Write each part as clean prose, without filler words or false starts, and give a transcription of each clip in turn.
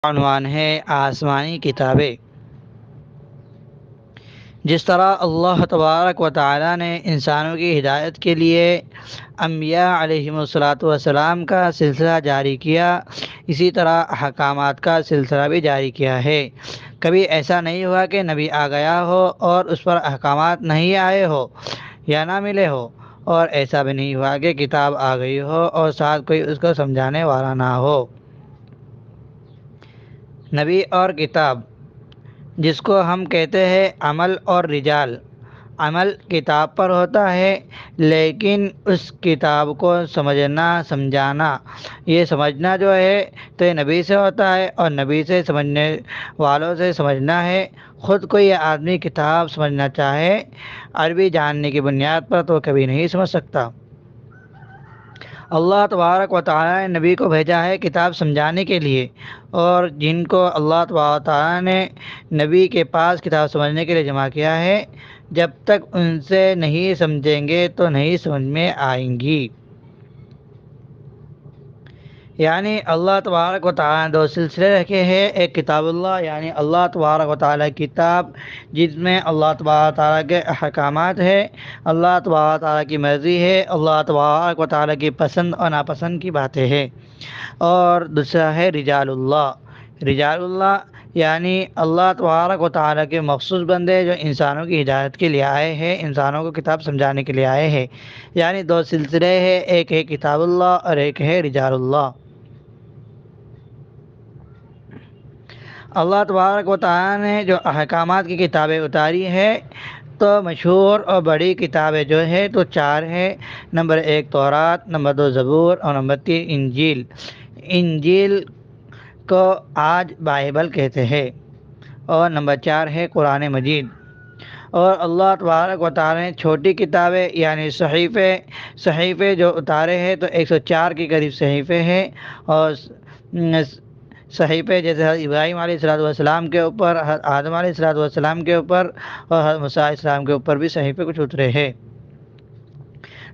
عنوان ہے آسمانی کتابیں۔ جس طرح اللہ تبارک و تعالیٰ نے انسانوں کی ہدایت کے لیے انبیاء علیہم الصلاۃ والسلام کا سلسلہ جاری کیا، اسی طرح احکامات کا سلسلہ بھی جاری کیا ہے۔ کبھی ایسا نہیں ہوا کہ نبی آ گیا ہو اور اس پر احکامات نہیں آئے ہو یا نہ ملے ہو، اور ایسا بھی نہیں ہوا کہ کتاب آ گئی ہو اور ساتھ کوئی اس کو سمجھانے والا نہ ہو۔ نبی اور کتاب، جس کو ہم کہتے ہیں عمل اور رجال۔ عمل کتاب پر ہوتا ہے، لیکن اس کتاب کو سمجھانا، یہ سمجھنا جو ہے تو یہ نبی سے ہوتا ہے، اور نبی سے سمجھنے والوں سے سمجھنا ہے۔ خود کوئی آدمی کتاب سمجھنا چاہے عربی جاننے کی بنیاد پر تو کبھی نہیں سمجھ سکتا۔ اللہ تبارک و تعالیٰ نے نبی کو بھیجا ہے کتاب سمجھانے کے لیے، اور جن کو اللہ تبارک و تعالیٰ نے نبی کے پاس کتاب سمجھنے کے لیے جمع کیا ہے، جب تک ان سے نہیں سمجھیں گے تو نہیں سمجھ میں آئیں گی۔ یعنی اللہ تبارک و تعالیٰ نے دو سلسلے رکھے ہیں، ایک کتاب اللہ یعنی اللہ تبارک و تعالیٰ کی کتاب، جس میں اللہ تبارک و تعالیٰ کے احکامات ہے، اللہ تبارک و تعالیٰ کی مرضی ہے، اللہ تبارک و تعالیٰ کی پسند اور ناپسند کی باتیں ہیں۔ اور دوسرا ہے رجال اللہ۔ رجال اللہ یعنی اللہ تبارک و تعالیٰ کے مخصوص بندے جو انسانوں کی ہدایت کے لیے آئے ہیں، انسانوں کو کتاب سمجھانے کے لیے آئے ہیں۔ یعنی دو سلسلے ہیں، ایک ہے کتاب اللہ اور ایک ہے رجال اللہ۔ اللہ تبارک و تعالیٰ نے جو احکامات کی کتابیں اتاری ہے، تو مشہور اور بڑی کتابیں جو ہے تو چار ہے۔ نمبر 1 تورات، نمبر 2 زبور، اور نمبر 3 انجیل۔ انجیل کو آج بائبل کہتے ہیں، اور نمبر 4 ہے قرآن مجید۔ اور اللہ تبارک و تعالیٰ نے چھوٹی کتابیں یعنی صحیفے جو اتارے ہیں تو 104 کے قریب صحیفے ہیں، اور صحیفے جیسے حضرت ابراہیم علیہ السلام کے اوپر، حضرت آدم علیہ السلام کے اوپر، اور حضرت موسیٰ علیہ السلام کے اوپر بھی صحیفے کچھ اترے ہیں۔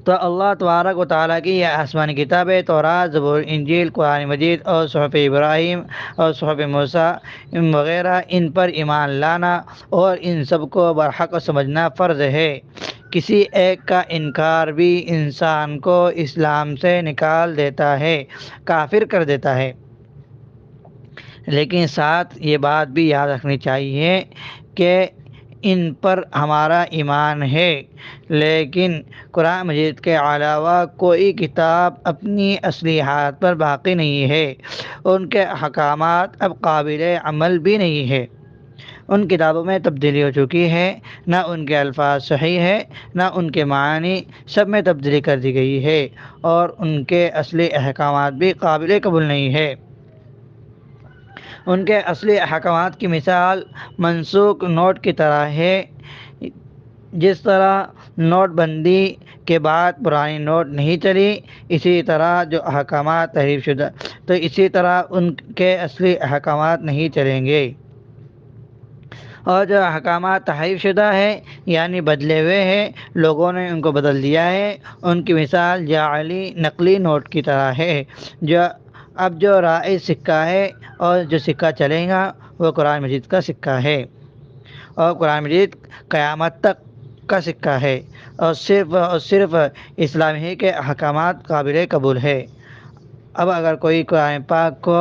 تو اللہ تبارک و تعالیٰ کی یہ آسمانی کتابیں تورات، زبور، انجیل، قرآن مجید اور صحف ابراہیم اور صحف موسیٰ وغیرہ، ان پر ایمان لانا اور ان سب کو برحق سمجھنا فرض ہے۔ کسی ایک کا انکار بھی انسان کو اسلام سے نکال دیتا ہے، کافر کر دیتا ہے۔ لیکن ساتھ یہ بات بھی یاد رکھنی چاہیے کہ ان پر ہمارا ایمان ہے، لیکن قرآن مجید کے علاوہ کوئی کتاب اپنی اصلی حالت پر باقی نہیں ہے، ان کے احکامات اب قابل عمل بھی نہیں ہے۔ ان کتابوں میں تبدیلی ہو چکی ہے، نہ ان کے الفاظ صحیح ہے، نہ ان کے معنی، سب میں تبدیلی کر دی گئی ہے، اور ان کے اصلی احکامات بھی قابل قبول نہیں ہے۔ ان کے اصلی احکامات کی مثال منسوخ نوٹ کی طرح ہے۔ جس طرح نوٹ بندی کے بعد پرانی نوٹ نہیں چلی، اسی طرح جو احکامات تحریف شدہ، تو اسی طرح ان کے اصلی احکامات نہیں چلیں گے۔ اور جو احکامات تحریف شدہ ہے یعنی بدلے ہوئے ہیں، لوگوں نے ان کو بدل دیا ہے، ان کی مثال جعلی نقلی نوٹ کی طرح ہے۔ جو رائج سکہ ہے، اور جو سکہ چلے گا وہ قرآن مجید کا سکہ ہے، اور قرآن مجید قیامت تک کا سکہ ہے، اور صرف اسلام ہی کے احکامات قابل قبول ہے۔ اب اگر کوئی قرآن پاک کو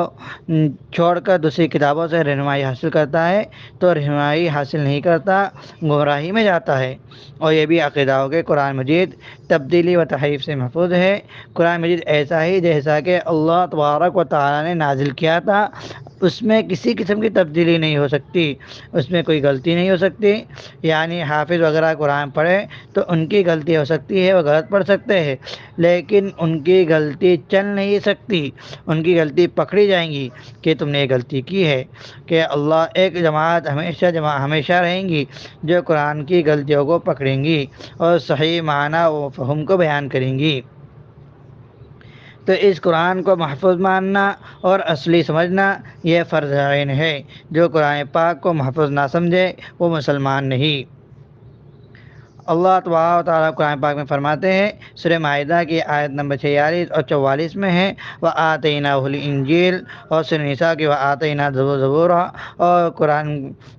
چھوڑ کر دوسری کتابوں سے رہنمائی حاصل کرتا ہے تو رہنمائی حاصل نہیں کرتا، گمراہی میں جاتا ہے۔ اور یہ بھی عقیدہ ہو کہ قرآن مجید تبدیلی و تحریف سے محفوظ ہے۔ قرآن مجید ایسا ہی جیسا کہ اللہ تبارک و تعالیٰ نے نازل کیا تھا، اس میں کسی قسم کی تبدیلی نہیں ہو سکتی، اس میں کوئی غلطی نہیں ہو سکتی۔ یعنی حافظ وغیرہ قرآن پڑھے تو ان کی غلطی ہو سکتی ہے، وہ غلط پڑھ سکتے ہیں، لیکن ان کی غلطی چل نہیں سکتی، ان کی غلطی پکڑی جائیں گی کہ تم نے یہ غلطی کی ہے۔ کہ اللہ ایک جماعت ہمیشہ رہیں گی جو قرآن کی غلطیوں کو پکڑیں گی اور صحیح معنی و فہم کو بیان کریں گی۔ تو اس قرآن کو محفوظ ماننا اور اصلی سمجھنا یہ فرض عین ہے۔ جو قرآن پاک کو محفوظ نہ سمجھے وہ مسلمان نہیں۔ اللہ تبارک و تعالیٰ قرآن پاک میں فرماتے ہیں، سورہ مائدہ کی آیت نمبر 46 اور 44 میں ہے وَآتَيْنَاهُ الْإِنْجِيلَ، اور سورہ نساء کی وَآتَيْنَا زبورا، اور قرآن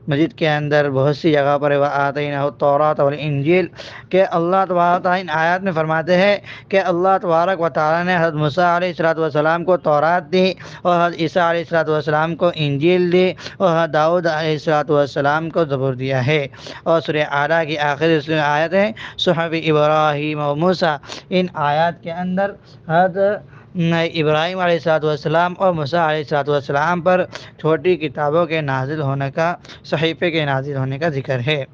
مجید کے اندر بہت سی جگہ پر وَآتَيْنَاهُ التوراۃ والانجیل کہ اللہ تبارک و تعالیٰ ان آیات میں فرماتے ہیں کہ اللہ تبارک و تعالیٰ نے حضرت موسیٰ علیہ السلام کو تورات دی، اور حضرت عیسیٰ علیہ السلام کو انجیل دی، اور حضرت داؤد علیہ السلام کو زبور دیا ہے۔ اور سورہ اعلیٰ کی آخری آیت ہے صحف ابراہیم و موسیٰ، ان آیات کے اندر حضرت ابراہیم علیہ السلام اور موسیٰ علیہ السلام پر چھوٹی کتابوں کے نازل ہونے کا، صحیفے کے نازل ہونے کا ذکر ہے۔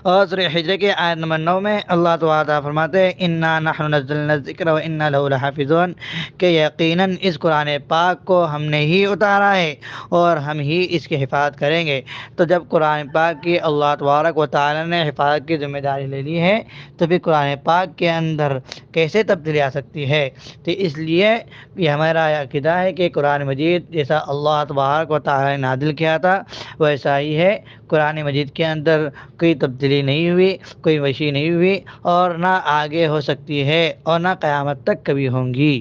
اور سورہ حجر کے آیت نمبر 9 میں اللہ تعالیٰ فرماتے ہیں انا نحن نزلنا الذکر وانا لہ لحافظون، کہ یقیناً اس قرآن پاک کو ہم نے ہی اتارا ہے اور ہم ہی اس کی حفاظت کریں گے۔ تو جب قرآن پاک کی اللہ تبارک و تعالیٰ نے حفاظت کی ذمہ داری لے لی ہے تو پھر قرآن پاک کے اندر کیسے تبدیلی آ سکتی ہے؟ تو اس لیے یہ ہمارا عقیدہ ہے کہ قرآن مجید جیسا اللہ تبارک و تعالیٰ نے نازل کیا تھا ویسا ہی ہے۔ قرآن مجید کے اندر کوئی تبدیلی نہیں ہوئی، کوئی وسیع نہیں ہوئی، اور نہ آگے ہو سکتی ہے اور نہ قیامت تک کبھی ہوں گی۔